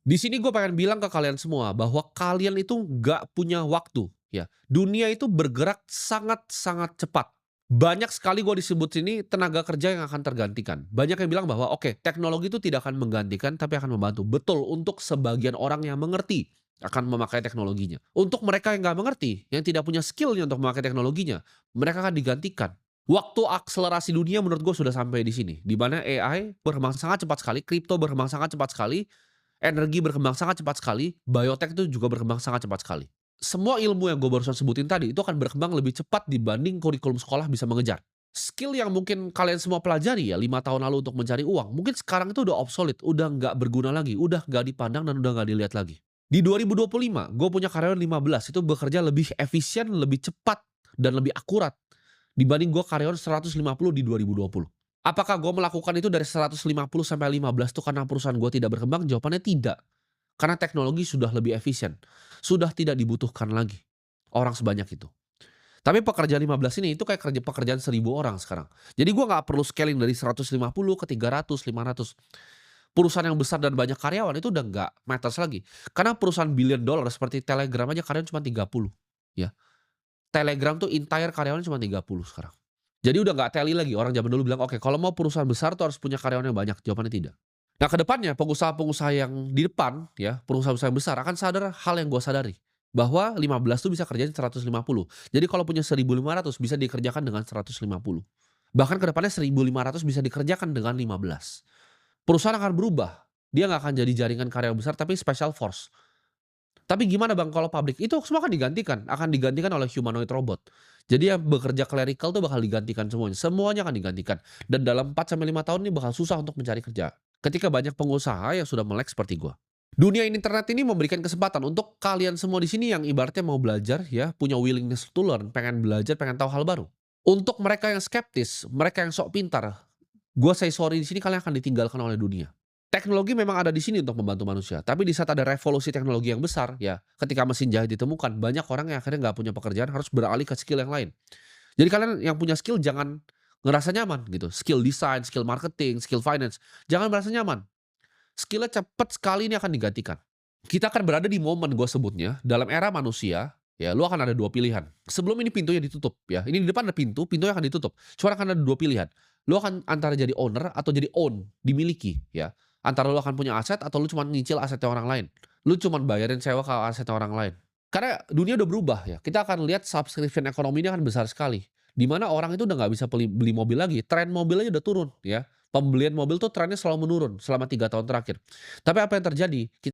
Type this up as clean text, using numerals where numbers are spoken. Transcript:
Di sini gue pengen bilang ke kalian semua bahwa kalian itu nggak punya waktu, ya. Dunia itu bergerak sangat-sangat cepat. Banyak sekali gue disebut sini tenaga kerja yang akan tergantikan. Banyak yang bilang bahwa oke, teknologi itu tidak akan menggantikan tapi akan membantu. Betul, untuk sebagian orang yang mengerti akan memakai teknologinya. Untuk mereka yang nggak mengerti, yang tidak punya skill-nya untuk memakai teknologinya, mereka akan digantikan. Waktu akselerasi dunia menurut gue sudah sampai di sini, di mana AI berkembang sangat cepat sekali, kripto berkembang sangat cepat sekali, energi berkembang sangat cepat sekali, biotech itu juga berkembang sangat cepat sekali. Semua ilmu yang gue barusan sebutin tadi, itu akan berkembang lebih cepat dibanding kurikulum sekolah bisa mengejar. Skill yang mungkin kalian semua pelajari ya 5 tahun lalu untuk mencari uang, mungkin sekarang itu udah obsolete, udah nggak berguna lagi, udah nggak dipandang dan udah nggak dilihat lagi. Di 2025, gue punya karyawan 15, itu bekerja lebih efisien, lebih cepat, dan lebih akurat dibanding gue karyawan 150 di 2020. Apakah gue melakukan itu dari 150 sampai 15 tuh karena perusahaan gue tidak berkembang? Jawabannya tidak. Karena teknologi sudah lebih efisien. Sudah tidak dibutuhkan lagi orang sebanyak itu. Tapi pekerjaan 15 ini itu kayak pekerjaan 1.000 orang sekarang. Jadi gue nggak perlu scaling dari 150 ke 300, 500. Perusahaan yang besar dan banyak karyawan itu udah nggak matters lagi. Karena perusahaan billion dollar seperti Telegram aja karyawan cuma 30. Ya. Telegram tuh entire karyawannya cuma 30 sekarang. Jadi udah nggak teli lagi, orang zaman dulu bilang, "Oke, kalau mau perusahaan besar tuh harus punya karyawan yang banyak." Jawabannya tidak. Nah, ke depannya pengusaha-pengusaha yang di depan ya, pengusaha-pengusaha yang besar akan sadar hal yang gua sadari, bahwa 15 tuh bisa kerjain 150. Jadi kalau punya 1.500 bisa dikerjakan dengan 150. Bahkan ke depannya 1.500 bisa dikerjakan dengan 15. Perusahaan akan berubah. Dia nggak akan jadi jaringan karyawan besar tapi special force. Tapi gimana Bang kalau pabrik? Itu semua akan digantikan oleh humanoid robot. Jadi yang bekerja clerical tuh bakal digantikan semuanya, semuanya akan digantikan. Dan dalam 4 sampai 5 tahun ini bakal susah untuk mencari kerja. Ketika banyak pengusaha yang sudah melek seperti gua. Dunia internet ini memberikan kesempatan untuk kalian semua di sini yang ibaratnya mau belajar ya, punya willingness to learn, pengen belajar, pengen tahu hal baru. Untuk mereka yang skeptis, mereka yang sok pintar, gua say sorry di sini kalian akan ditinggalkan oleh dunia. Teknologi memang ada di sini untuk membantu manusia, tapi di saat ada revolusi teknologi yang besar, ya, ketika mesin jahit ditemukan, banyak orang yang akhirnya nggak punya pekerjaan harus beralih ke skill yang lain. Jadi kalian yang punya skill jangan ngerasa nyaman gitu, skill design, skill marketing, skill finance, jangan merasa nyaman. Skill-nya cepet sekali ini akan digantikan. Kita akan berada di momen gue sebutnya, dalam era manusia, ya lu akan ada 2 pilihan. Sebelum ini pintunya ditutup ya, ini di depan ada pintu, pintunya akan ditutup. Cuma akan ada 2 pilihan. Lu akan antara jadi owner atau jadi own, dimiliki ya. Antara lu akan punya aset atau lu cuma nyicil asetnya orang lain. Lu cuma bayarin sewa ke asetnya orang lain. Karena dunia udah berubah ya, kita akan lihat subscription ekonomi ini akan besar sekali. Di mana orang itu udah nggak bisa beli mobil lagi, tren mobil aja udah turun ya. Pembelian mobil tuh trennya selalu menurun selama 3 tahun terakhir. Tapi apa yang terjadi?